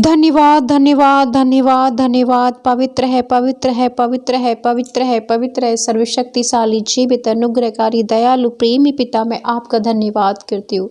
धन्यवाद धन्यवाद धन्यवाद धन्यवाद। पवित्र है पवित्र है पवित्र है पवित्र है पवित्र है सर्वशक्तिशाली जीवित अनुग्रहकारी दयालु प्रेमी पिता, मैं आपका धन्यवाद करती हूँ।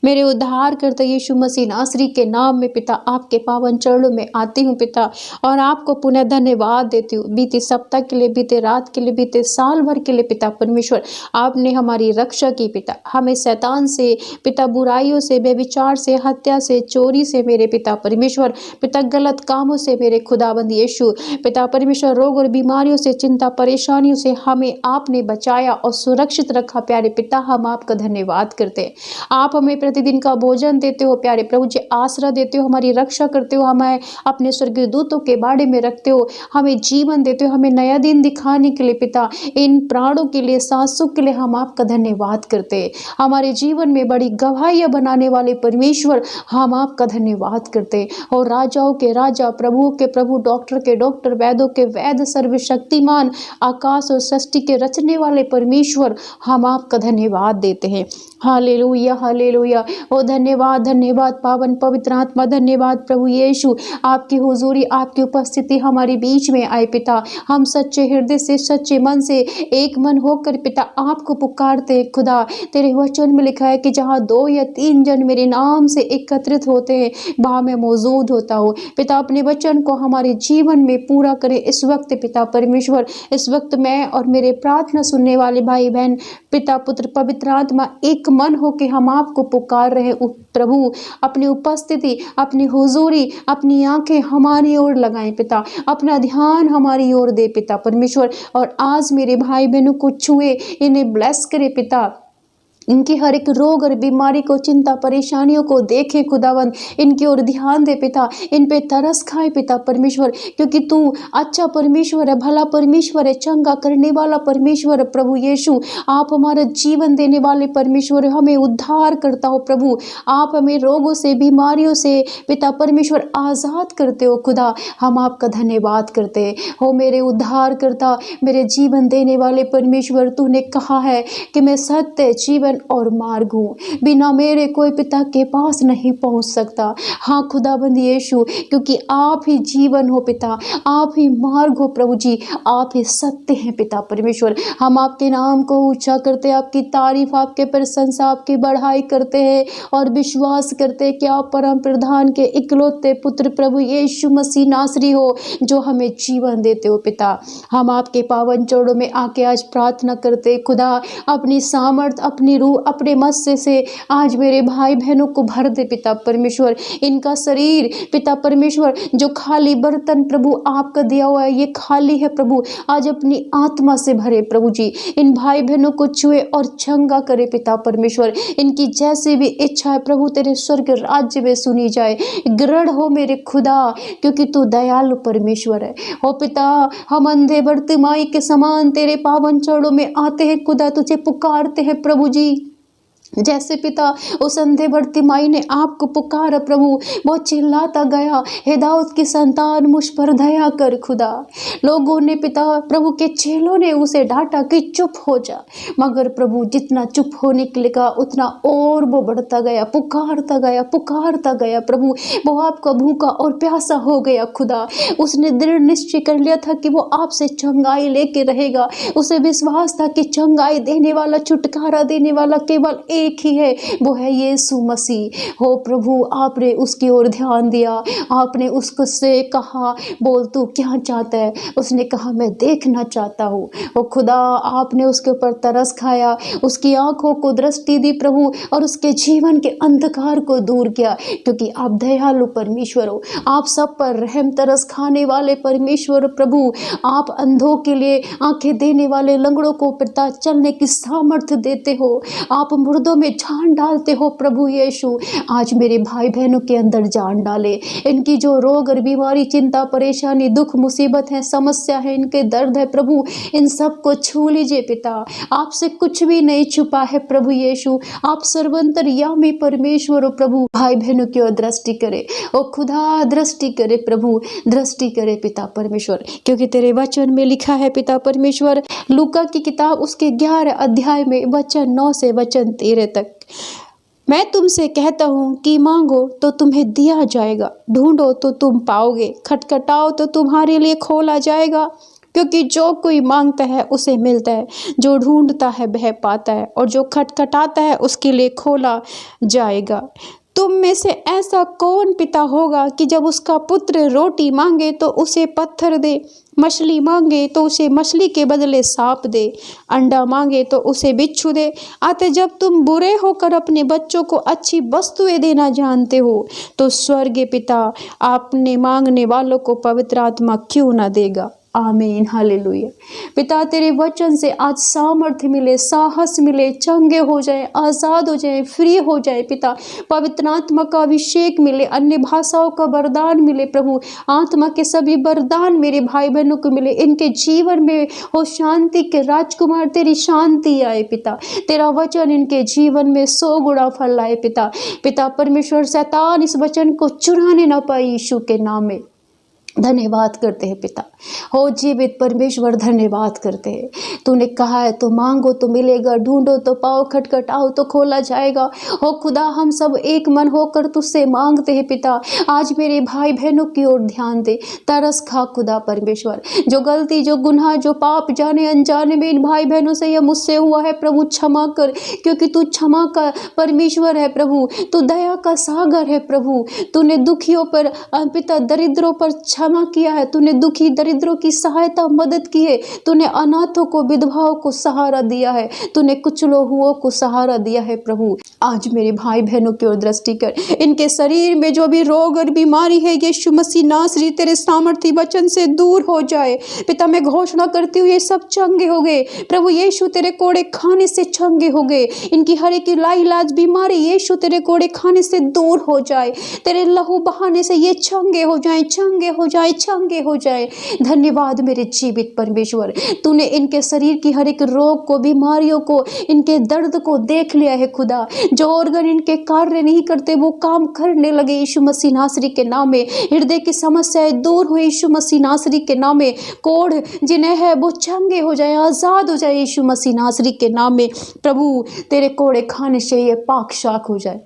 मेरे उद्धारकर्ता यीशु मसीह नासरी के नाम में पिता आपके पावन चरणों में आती हूँ पिता, और आपको पुनः धन्यवाद देती हूँ। बीते सप्ताह के लिए, बीते रात के लिए, बीते साल भर के लिए पिता परमेश्वर आपने हमारी रक्षा की पिता। हमें शैतान से पिता, बुराइयों से, बेविचार से, हत्या से, चोरी से मेरे पिता परमेश्वर पिता, गलत कामों से मेरे खुदाबंद यीशु पिता परमेश्वर, रोग और बीमारियों से, चिंता परेशानियों से हमें आपने बचाया और सुरक्षित रखा। प्यारे पिता, हम आपका धन्यवाद करते हैं। आप हमें प्रतिदिन का भोजन देते हो प्यारे प्रभु जी, आसरा देते हो, हमारी रक्षा करते हो, हमें अपने स्वर्गीय दूतों के बाड़े में रखते हो, हमें जीवन देते हो, हमें नया दिन दिखाने के लिए पिता, इन प्राणों के लिए, सांसों के लिए हम आपका धन्यवाद करते हैं। हमारे जीवन में बड़ी गवाहियां बनाने वाले परमेश्वर, हम आपका धन्यवाद करते हैं। और राजाओं के राजा, प्रभुओं के प्रभु, डॉक्टर के डॉक्टर, वैद्यों के वैद्य, सर्वशक्तिमान, आकाश और सृष्टि के रचने वाले परमेश्वर, हम आपका धन्यवाद देते हैं। Hallelujah hallelujah. ओ धन्यवाद धन्यवाद पावन पवित्र आत्मा, धन्यवाद प्रभु यीशु, आपकी हुजूरी, आपकी उपस्थिति हमारे बीच में आए पिता। हम सच्चे हृदय से, सच्चे मन से एक मन होकर पिता आपको पुकारते हैं खुदा। तेरे वचन में लिखा है कि जहाँ 2 या 3 जन मेरे नाम से एकत्रित होते हैं, वहाँ मैं मौजूद होता हूँ। पिता, अपने वचन को हमारे जीवन में पूरा करें इस वक्त पिता परमेश्वर। इस वक्त मैं और मेरे प्रार्थना सुनने वाले भाई बहन, पिता पुत्र पवित्र आत्मा एक मन हो के हम आपको पुकार रहे प्रभु। अपनी उपस्थिति, अपनी हुजूरी, अपनी आंखें हमारी ओर लगाएं पिता, अपना ध्यान हमारी ओर दे पिता परमेश्वर। और आज मेरे भाई बहनों को छुए, इन्हें ब्लेस करे पिता, इनकी हर एक रोग और बीमारी को, चिंता परेशानियों को देखे खुदावंद, इनकी ओर ध्यान दे पिता, इन पे तरस खाए पिता परमेश्वर, क्योंकि तू अच्छा परमेश्वर है, भला परमेश्वर है, चंगा करने वाला परमेश्वर है प्रभु यीशु। आप हमारा जीवन देने वाले परमेश्वर है, हमें उद्धार करता हो प्रभु। आप हमें रोगों से, बीमारियों से पिता परमेश्वर आज़ाद करते हो खुदा। हम आपका धन्यवाद करते हो मेरे उद्धार करता, मेरे जीवन देने वाले परमेश्वर। तूने कहा है कि मैं सत्य, जीवन और मार्ग हूँ, बिना मेरे कोई पिता के पास नहीं पहुँच सकता। हाँ खुदाबंद यीशु, क्योंकि आप ही जीवन हो पिता, आप ही मार्ग हो प्रभु जी, आप ही सत्य हैं पिता परमेश्वर। हम आपके नाम को ऊंचा करते हैं, आपकी तारीफ, आपके प्रशंसा, आपकी बढ़ाई करते हैं और विश्वास करते हैं कि आप परम प्रधान के इकलौते पुत्र प्रभु यीशु मसीह नासरी हो, जो हमें जीवन देते हो पिता। हम आपके पावन चरणों में आके आज प्रार्थना करते खुदा, अपनी सामर्थ, अपनी रूह, अपने मस्से से आज मेरे भाई बहनों को भर दे पिता परमेश्वर। इनका शरीर पिता परमेश्वर जो खाली बर्तन प्रभु आपका दिया हुआ है, ये खाली है प्रभु, आज अपनी आत्मा से भरे प्रभु जी। इन भाई बहनों को छुए और चंगा करे पिता परमेश्वर। इनकी जैसी भी इच्छा है प्रभु, तेरे स्वर्ग राज्य में सुनी जाए। ग्रहण हो मेरे खुदा, क्योंकि तू दयालु परमेश्वर है। हो पिता, हम अंधे बर्तिमाई के समान तेरे पावन चरणों में आते हैं खुदा, तुझे पुकारते हैं प्रभु जी। जैसे पिता उस अंधे बर्तिमाई ने आपको पुकारा प्रभु, वो चिल्लाता गया, हे दाऊद की संतान मुझ पर दया कर खुदा। लोगों ने पिता प्रभु के चेलों ने उसे डांटा कि चुप हो जा, मगर प्रभु जितना चुप होने के लिए कहा उतना और वो बढ़ता गया, पुकारता गया, पुकारता गया प्रभु। वो आपका भूखा और प्यासा हो गया खुदा। उसने दृढ़ निश्चय कर लिया था कि वो आपसे चंगाई लेके रहेगा। उसे विश्वास था कि चंगाई देने वाला, छुटकारा देने वाला केवल एक ही है, वो है यीशु मसीह। हो प्रभु, आपने उसकी ओर ध्यान दिया, आपने उसको से कहा, बोल तू क्या चाहता है। उसने कहा मैं देखना चाहता हूँ। वो खुदा, आपने उसके ऊपर तरस खाया, उसकी आंखों को दृष्टि दी प्रभु, और उसके जीवन के अंधकार को दूर किया, क्योंकि आप दयालु परमेश्वर हो। आप सब पर रहम तरस खाने वाले परमेश्वर प्रभु। आप अंधों के लिए आंखें देने वाले, लंगड़ों को पिता चलने की सामर्थ्य देते हो, आप मुर्दों में जान डालते हो प्रभु यीशु। आज मेरे भाई बहनों के अंदर जान डाले। इनकी जो रोग और बीमारी, चिंता परेशानी, दुख मुसीबत है, समस्या है, इनके दर्द है प्रभु, इन सब को छू लीजिए पिता। आपसे कुछ भी नहीं छुपा है प्रभु यीशु। आप सर्वंतर्यामी परमेश्वर हो प्रभु। भाई बहनों की ओर दृष्टि करे ओ खुदा, दृष्टि करे प्रभु, दृष्टि करे पिता परमेश्वर, क्योंकि तेरे वचन में लिखा है पिता परमेश्वर, लूका की किताब उसके 11 अध्याय में वचन 9 से वचन 13 तक, मैं तुमसे कहता हूँ कि मांगो तो तुम्हें दिया जाएगा, ढूंढो तो तुम पाओगे, खटखटाओ तो तुम्हारे लिए खोला जाएगा। क्योंकि जो कोई मांगता है उसे मिलता है, जो ढूंढता है वह पाता है, और जो खटखटाता है उसके लिए खोला जाएगा। तुम में से ऐसा कौन पिता होगा कि जब उसका पुत्र रोटी मांगे तो उसे पत्थर दे, मछली मांगे तो उसे मछली के बदले सांप दे, अंडा मांगे तो उसे बिच्छू दे। अतः जब तुम बुरे होकर अपने बच्चों को अच्छी वस्तुएं देना जानते हो, तो स्वर्गीय पिता आपने मांगने वालों को पवित्र आत्मा क्यों न देगा। आमीन, हालेलुया। पिता तेरे वचन से आज सामर्थ्य मिले, साहस मिले, चंगे हो जाए, आज़ाद हो जाए, फ्री हो जाए। पिता पवित्र आत्मा का अभिषेक मिले, अन्य भाषाओं का वरदान मिले। प्रभु आत्मा के सभी वरदान मेरे भाई बहनों को मिले, इनके जीवन में हो शांति के राजकुमार, तेरी शांति आए। पिता तेरा वचन इनके जीवन में 100 गुना फल लाए। पिता परमेश्वर शैतान इस वचन को चुराने ना पाए, यीशु के नाम में धन्यवाद करते हैं। पिता हो जीवित परमेश्वर, धन्यवाद करते हैं। तूने कहा है तो मांगो तो मिलेगा, ढूंढो तो पाओ, खटखटाओ तो खोला जाएगा। हो खुदा, हम सब एक मन होकर तुझसे मांगते हैं। पिता आज मेरे भाई बहनों की ओर ध्यान दे, तरस खा खुदा परमेश्वर। जो गलती, जो गुनाह, जो पाप जाने अनजाने में इन भाई बहनों से या मुझसे हुआ है प्रभु क्षमा कर, क्योंकि तू क्षमा का परमेश्वर है। प्रभु तू दया का सागर है। प्रभु तूने दुखियों पर, पिता दरिद्रों पर क्षमा किया है। तूने दुखी दरिद्रों की सहायता, मदद की है। तूने अनाथों को, विधवाओं को सहारा दिया है। तूने कुचलों हुओं को सहारा दिया है। प्रभु आज मेरे भाई बहनों की ओर दृष्टि कर, इनके शरीर में जो भी रोग और बीमारी है यीशु मसीह नासरी तेरे सामर्थी वचन से दूर हो जाए। पिता मैं घोषणा करती हूँ ये सब चंगे हो गए। प्रभु यीशु तेरे कोड़े खाने से चंगे हो गए। इनकी हर एक लाइलाज बीमारी यीशु तेरे कोड़े खाने से दूर हो जाए। तेरे लहू बहाने से ये चंगे हो जाए, चंगे हो जाए, चंगे हो जाए। धन्यवाद मेरे जीवित परमेश्वर, तूने इनके शरीर की हर एक रोग को, बीमारियों को, इनके दर्द को देख लिया है। खुदा जो ऑर्गन इनके कार्य नहीं करते वो काम करने लगे यीशु मसीह नासरी के नाम में। हृदय की समस्याएं दूर हुई यीशु मसीह नासरी के नाम में। कोढ़ जिन्हें है वो चंगे हो जाए, आजाद हो जाए यीशु मसीह नासरी के नाम में। प्रभु तेरे कोड़े खाने से ये पाक शाक हो जाए।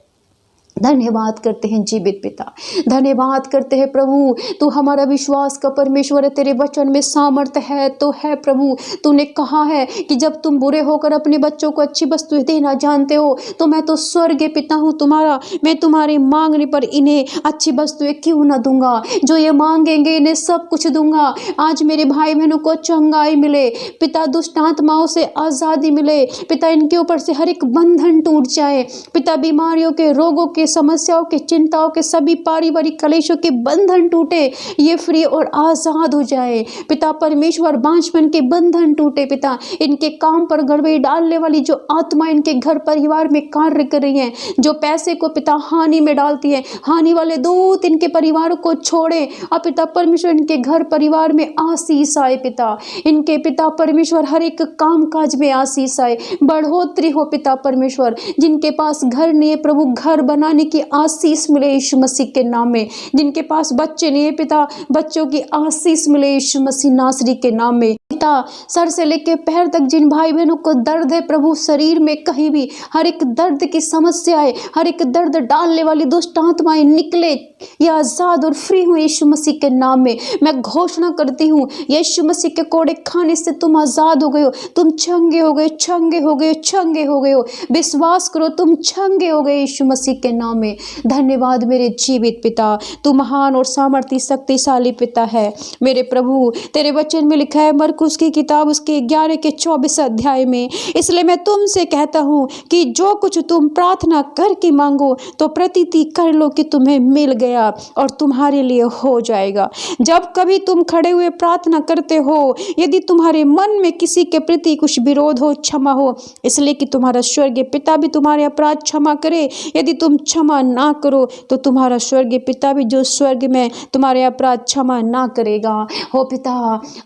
धन्यवाद करते हैं जीवित पिता, धन्यवाद करते हैं प्रभु। तू हमारा विश्वास का परमेश्वर है, तेरे वचन में सामर्थ्य है तो है। प्रभु तूने कहा है कि जब तुम बुरे होकर अपने बच्चों को अच्छी वस्तुएं देना जानते हो, तो मैं तो स्वर्गीय पिता हूँ तुम्हारा, मैं तुम्हारे मांगने पर इन्हें अच्छी वस्तुएं क्यों ना दूंगा। जो ये मांगेंगे इन्हें सब कुछ दूंगा। आज मेरे भाई बहनों को चंगाई मिले पिता, दुष्ट आत्माओं से आज़ादी मिले पिता, इनके ऊपर से हर एक बंधन टूट जाए पिता, बीमारियों के, रोगों के, समस्याओं के, चिंताओं के, सभी पारिवारिक कलेशों के बंधन टूटे, ये फ्री और आजाद हो जाए पिता परमेश्वर। बांझपन के बंधन टूटे पिता, इनके काम पर गड़बड़ी डालने वाली जो आत्मा इनके घर परिवार में कार्य कर रही है, जो पैसे को पिता हानि में डालती है, हानि वाले दूत इनके परिवार को छोड़े और पिता परमेश्वर इनके घर परिवार में आशीष आए पिता, इनके पिता परमेश्वर हर एक काम काज में आशीष आए, बढ़ोतरी हो पिता परमेश्वर। जिनके पास घर नहीं है प्रभु घर बनाने की आशीष मिले यीशु मसीह के नाम में। जिनके पास बच्चे नहीं है पिता, बच्चों की आशीष मिले यीशु मसीह नासरी के नाम में। पिता सर से लेकर पैर तक जिन भाई बहनों को दर्द है प्रभु, शरीर में कहीं भी हर एक दर्द की समस्या है, हर एक दर्द डालने वाली दुष्ट आत्माएं निकले, ये आजाद और फ्री हुए यीशु मसीह के नाम में। मैं घोषणा करती हूँ यीशु मसीह के कोड़े खाने से तुम आजाद हो गए हो, तुम चंगे हो गए, चंगे हो गए, चंगे हो गए हो। विश्वास करो तुम चंगे हो गए यीशु मसीह के नाम में। धन्यवाद मेरे जीवित पिता, तू महान और सामर्थी शक्तिशाली पिता है मेरे प्रभु। तेरे वचन में लिखा है मरकुस की किताब उसके 11 के 24 अध्याय में, इसलिए मैं तुमसे कहता हूँ कि जो कुछ तुम प्रार्थना करके मांगो तो प्रतीति कर लो कि तुम्हें मिल गया और तुम्हारे लिए हो जाएगा। जब कभी तुम खड़े हुए प्रार्थना करते हो, यदि तुम्हारे मन में किसी के प्रति कुछ विरोध हो, क्षमा हो, इसलिए कि तुम्हारा स्वर्गीय पिता भी तुम्हारे अपराध क्षमा करे। यदि तुम क्षमा ना करो तो तुम्हारा स्वर्गीय पिता भी जो स्वर्ग में तुम्हारे अपराध क्षमा ना करेगा। हो पिता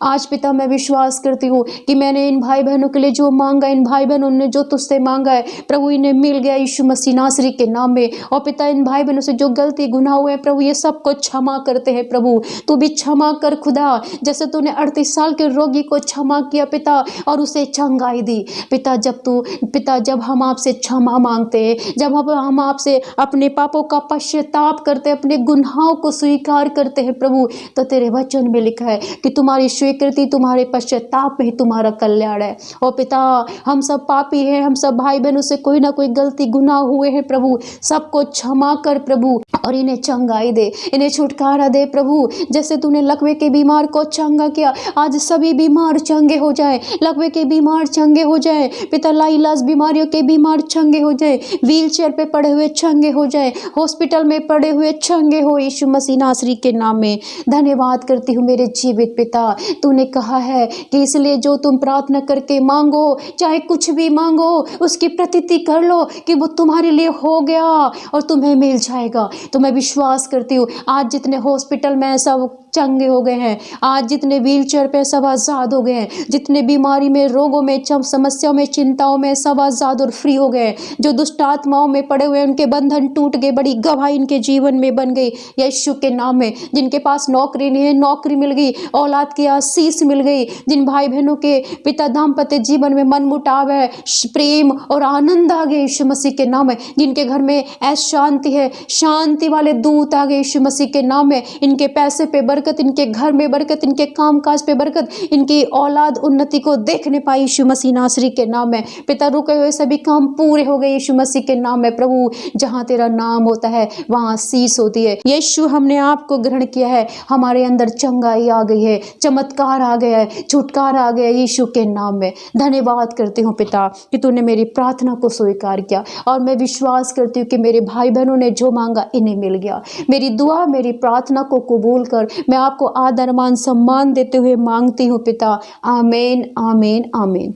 आज पिता मैं विश्वास विश्वास करती हूँ कि मैंने इन भाई बहनों के लिए जो मांगा, इन भाई बहनों ने जो तुझसे मांगा है प्रभु, इन्हें मिल गया यीशु मसीह नासरी के नाम में। और पिता, इन भाई बहनों से जो गलती गुनाह हुए हैं प्रभु, ये सबको क्षमा करते हैं प्रभु। तू भी क्षमा कर खुदा, जैसे तूने 38 साल के रोगी को क्षमा किया पिता और उसे चंगाई दी पिता। जब हम आपसे क्षमा मांगते हैं, जब हम आपसे अपने पापों का पश्चाताप करते हैं, अपने गुनाहों को स्वीकार करते हैं प्रभु, तो तेरे वचन में लिखा है कि तुम्हारी स्वीकृति, तुम्हारे पश्चाताप में ही तुम्हारा कल्याण है। और पिता, हम सब पापी हैं, हम सब भाई बहनों से कोई ना कोई गलती गुनाह हुए हैं प्रभु, सबको क्षमा कर प्रभु और इन्हें चंगाई दे, इन्हें छुटकारा दे प्रभु। जैसे तूने लकवे के बीमार को चंगा किया, आज सभी बीमार चंगे हो जाए, लकवे के बीमार चंगे हो जाए पिता, लाइलाज बीमारियों के बीमार चंगे हो जाए, व्हील चेयर पे पड़े हुए चंगे हो जाए, हॉस्पिटल में पड़े हुए चंगे हो यीशु मसीह नासरी के नाम में। धन्यवाद करती हूँ मेरे जीवित पिता, तूने कहा है कि इसलिए जो तुम प्रार्थना करके मांगो, चाहे कुछ भी मांगो, उसकी प्रतीति कर लो कि वो तुम्हारे लिए हो गया और तुम्हें मिल जाएगा। तो मैं विश्वास करती हूँ आज जितने हॉस्पिटल में सब चंगे हो गए हैं, आज जितने व्हील चेयर पे सब आज़ाद हो गए हैं, जितने बीमारी में, रोगों में, समस्याओं में, चिंताओं में सब आज़ाद और फ्री हो गए, जो दुष्ट आत्माओं में पड़े हुए उनके बंधन टूट गए, बड़ी गवाही इनके जीवन में बन गई यीशु के नाम में। जिनके पास नौकरी नहीं है, नौकरी मिल गई, औलाद की आशीष मिल गई। जिन भाई बहनों के पिता दाम्पत्य जीवन में मनमुटाव है, प्रेम और आनंद आ गए यीशु मसीह के नाम में। जिनके घर में ऐसी शांति है, शांति वाले दूत आ गए यीशु मसीह के नाम में। इनके पैसे पे बरकत, इनके घर में बरकत, इनके कामकाज पे बरकत, इनकी औलाद उन्नति को देखने पाई यीशु मसीह नासरी के नाम में। पिता, रुके हुए सभी काम पूरे हो गए यीशु मसीह के नाम में प्रभु। जहाँ तेरा नाम होता है वहाँ आशीष होती है यीशु। हमने आपको ग्रहण किया है, हमारे अंदर चंगाई आ गई है, चमत्कार आ गया है, छुटकारा आ गया यीशु के नाम में। धन्यवाद करती हूँ पिता कि तूने मेरी प्रार्थना को स्वीकार किया और मैं विश्वास करती हूँ कि मेरे भाई बहनों ने जो मांगा इन्हें मिल गया। मेरी दुआ, मेरी प्रार्थना को कबूल कर। मैं आपको आदर मान सम्मान देते हुए मांगती हूँ पिता। आमीन, आमीन, आमीन।